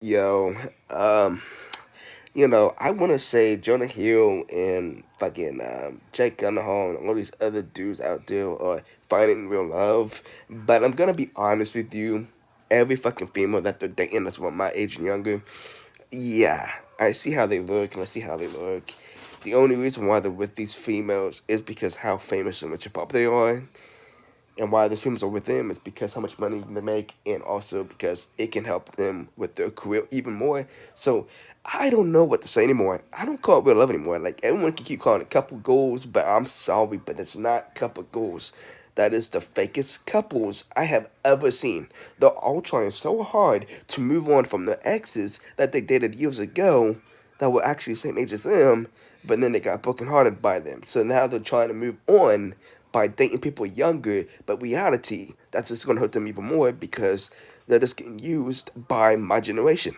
Yo, I want to say Jonah Hill and fucking Jake Gyllenhaal and all these other dudes out there are finding real love. But I'm gonna be honest with you, every fucking female that they're dating that's about my age and younger, yeah, I see how they look and I see how they look. The only reason why they're with these females is because how famous and rich and pop they are, and why the streams are with them is because how much money they make, and also because it can help them with their career even more. So I don't know what to say anymore. I don't call it real love anymore. Like everyone can keep calling it couple goals, but I'm sorry, but it's not couple goals. That is the fakest couples I have ever seen. They're all trying so hard to move on from the exes that they dated years ago that were actually the same age as them, but then they got brokenhearted by them. So now they're trying to move on by dating people younger, but reality, that's just gonna hurt them even more because they're just getting used by my generation.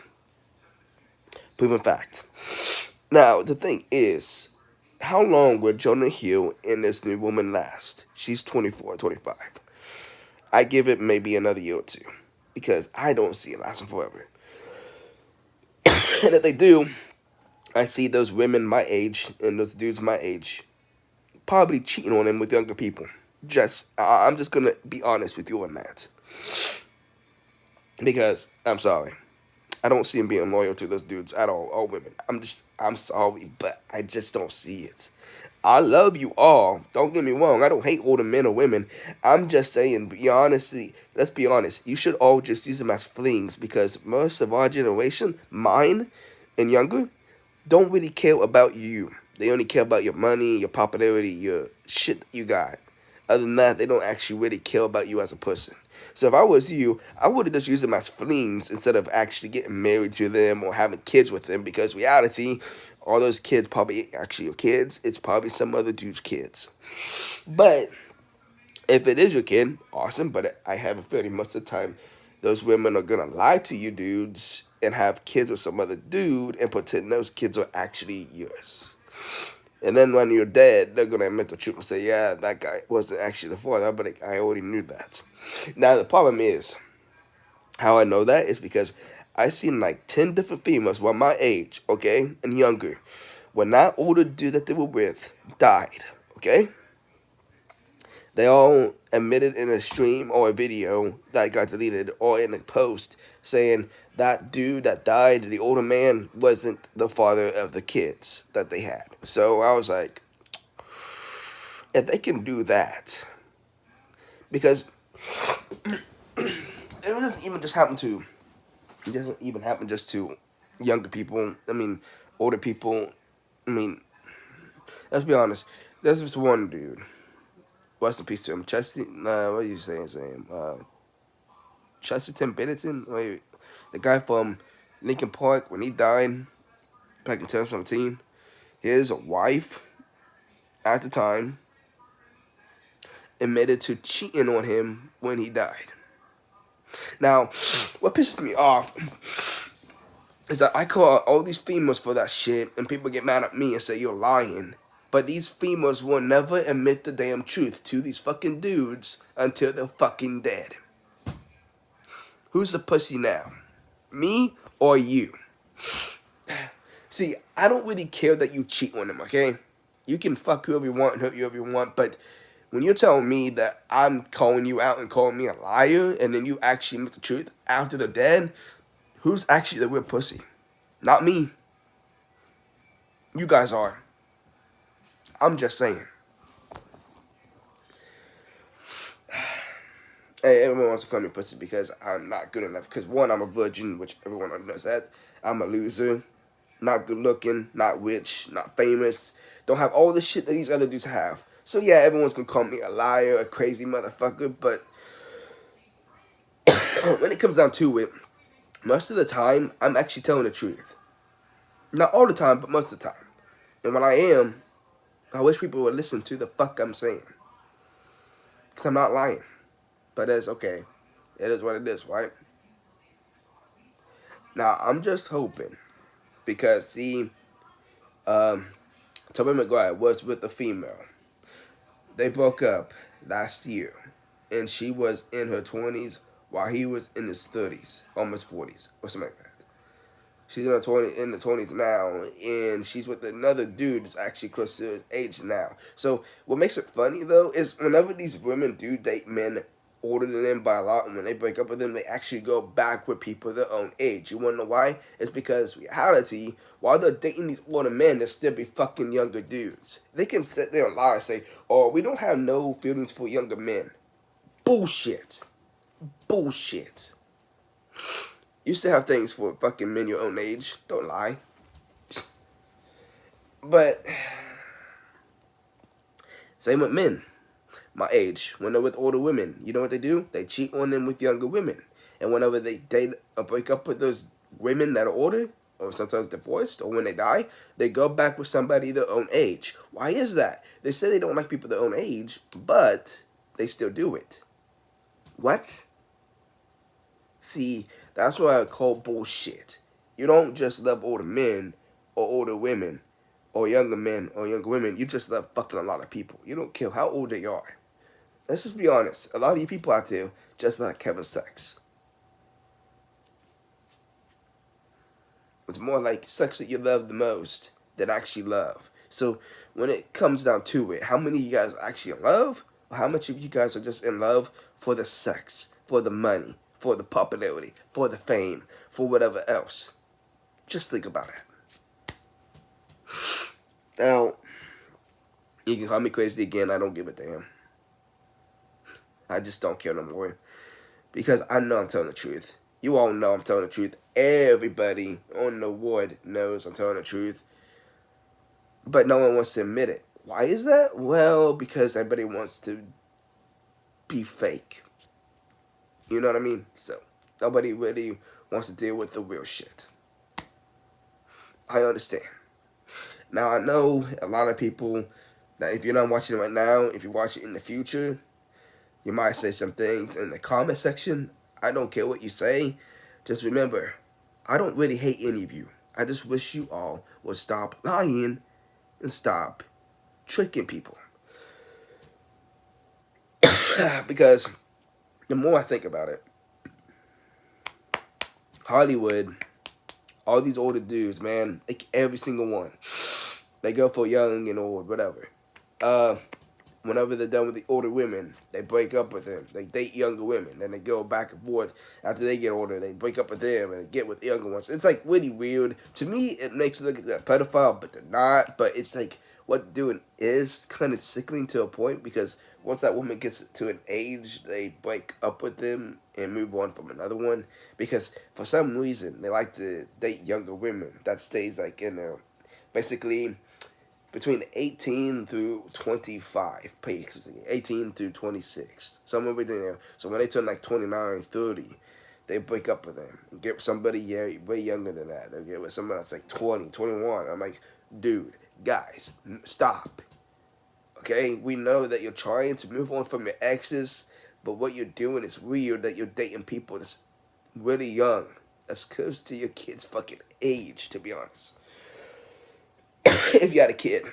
Proven fact. Now, the thing is, how long will Jonah Hill and this new woman last? She's 24, 25. I give it maybe another year or two because I don't see it lasting forever. And if they do, I see those women my age and those dudes my age probably cheating on him with younger people. I'm just gonna be honest with you on that because I'm sorry, I don't see him being loyal to those dudes at all women. I'm sorry, but I just don't see it. I love you all. Don't get me wrong. I don't hate older men or women. I'm just saying, let's be honest. You should all just use them as flings because most of our generation, mine and younger, don't really care about you. They only care about your money, your popularity, your shit that you got. Other than that, they don't actually really care about you as a person. So if I was you, I would have just used them as flings instead of actually getting married to them or having kids with them because reality, all those kids probably ain't actually your kids. It's probably some other dude's kids. But if it is your kid, awesome. But I have a feeling most of the time, those women are gonna lie to you dudes and have kids with some other dude and pretend those kids are actually yours. And then when you're dead, they're gonna admit the truth and say, "Yeah, that guy wasn't actually the father, but I already knew that." Now the problem is, how I know that is because I seen like 10 different females were my age, okay, and younger. When that older dude that they were with died, okay, they all admitted in a stream or a video that got deleted or in a post saying that dude that died, the older man, wasn't the father of the kids that they had. So I was like, if they can do that, because it doesn't even just happen to, it doesn't even happen just to younger people. I mean, older people. I mean, let's be honest. There's this one dude. Rest in peace to him. Chesty. What are you saying? Chesterton Bennington. Wait, the guy from Lincoln Park when he died back in 2017. His wife at the time admitted to cheating on him when he died. Now, what pisses me off is that I call all these females for that shit, and people get mad at me and say you're lying. But these females will never admit the damn truth to these fucking dudes until they're fucking dead. Who's the pussy now? Me or you? See, I don't really care that you cheat on them, okay? You can fuck whoever you want and hurt whoever you want, but when you're telling me that I'm calling you out and calling me a liar, and then you actually admit the truth after they're dead, who's actually the real pussy? Not me. You guys are. I'm just saying. Hey, everyone wants to call me pussy because I'm not good enough. Because one, I'm a virgin, which everyone knows that. I'm a loser. Not good looking, not rich, not famous. Don't have all the shit that these other dudes have. So yeah, everyone's gonna call me a liar, a crazy motherfucker. But when it comes down to it, most of the time, I'm actually telling the truth. Not all the time, but most of the time. And when I am, I wish people would listen to the fuck I'm saying. Because I'm not lying. But it's okay. It is what it is, right? Now, I'm just hoping. Because, see, um, Tobey Maguire was with a female. They broke up last year. And she was in her 20s while he was in his 30s, almost 40s, or something like that. She's in the 20s now, and she's with another dude that's actually close to his age now. So what makes it funny though is whenever these women do date men older than them by a lot, and when they break up with them, they actually go back with people their own age. You wanna know why? It's because reality, while they're dating these older men, they'll still be fucking younger dudes. They can sit there and lie and say, "Oh, we don't have no feelings for younger men." Bullshit. Bullshit. You still have things for fucking men your own age. Don't lie. But same with men my age. When they're with older women, you know what they do? They cheat on them with younger women. And whenever they date or break up with those women that are older, or sometimes divorced, or when they die, they go back with somebody their own age. Why is that? They say they don't like people their own age, but they still do it. What? See, that's what I call bullshit. You don't just love older men or older women or younger men or younger women. You just love fucking a lot of people. You don't care how old they are. Let's just be honest. A lot of you people out there just like having sex. It's more like sex that you love the most than actually love. So when it comes down to it, how many of you guys are actually in love? Or how much of you guys are just in love for the sex, for the money, for the popularity, for the fame, for whatever else? Just think about it. Now, you can call me crazy again. I don't give a damn. I just don't care no more. Because I know I'm telling the truth. You all know I'm telling the truth. Everybody on the ward knows I'm telling the truth. But no one wants to admit it. Why is that? Well, because everybody wants to be fake. You know what I mean? So, nobody really wants to deal with the real shit. I understand. Now, I know a lot of people that if you're not watching it right now, if you watch it in the future, you might say some things in the comment section. I don't care what you say. Just remember, I don't really hate any of you. I just wish you all would stop lying and stop tricking people. Because the more I think about it, Hollywood, all these older dudes, man, like every single one, they go for young and old, whatever. Uh, Whenever they're done with the older women, they break up with them. They date younger women. Then they go back and forth. After they get older, they break up with them and get with the younger ones. It's like really weird. To me, it makes it look like a pedophile, but they're not. But it's like what they're doing is kind of sickening to a point because once that woman gets to an age, they break up with them and move on from another one. Because for some reason, they like to date younger women. That stays like in there. Basically, between 18 through 25, basically 18 through 26, somewhere within there. So when they turn like 29, 30, they break up with them and get somebody way younger than that. They get with somebody that's like 20, 21. I'm like, dude, guys, stop. Okay, we know that you're trying to move on from your exes, but what you're doing is weird that you're dating people that's really young. That's close to your kid's fucking age, to be honest. If you had a kid.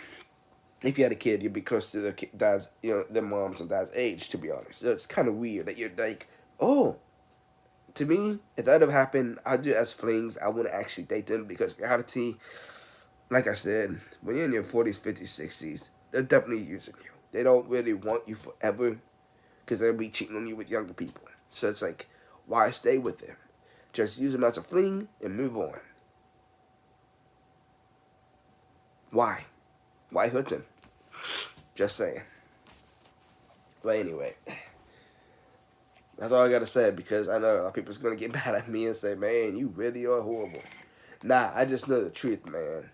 If you had a kid, you'd be close to the dad's, their mom's and dad's age, to be honest. So it's kind of weird that you're like, oh, to me, if that ever happened, I'd do it as flings. I wouldn't actually date them because reality, like I said, when you're in your 40s, 50s, 60s, they're definitely using you. They don't really want you forever because they'll be cheating on you with younger people. So it's like, why stay with them? Just use them as a fling and move on. Why? Why hurt them? Just saying. But anyway, that's all I gotta say because I know a lot of people's gonna get mad at me and say, "Man, you really are horrible." Nah, I just know the truth, man.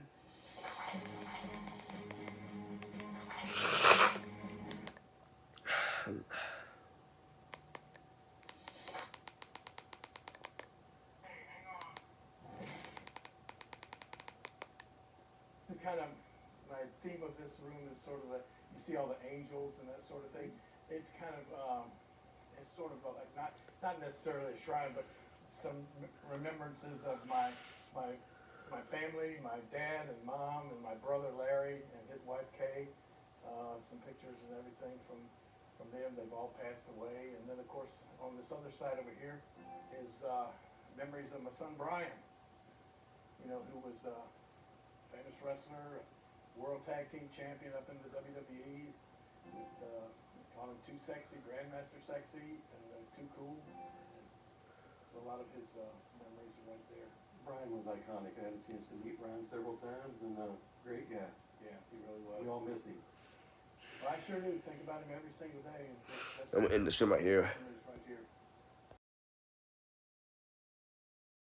The kind of my theme of this room is sort of you see all the angels and that sort of thing. It's kind of it's sort of like not necessarily a shrine, but some remembrances of my my family, my dad and mom and my brother Larry and his wife Kay. Some pictures and everything from them. They've all passed away, and then of course on this other side over here is memories of my son Brian. who was a famous wrestler, world tag team champion up in the WWE. Call him Too Sexy, Grandmaster Sexy, and Too Cool. So a lot of his memories are right there. Brian was iconic. I had a chance to meet Brian several times, and great guy. Yeah, he really was. We all miss him. Well, I sure do think about him every single day. And I'm gonna end the show right here. memories right here.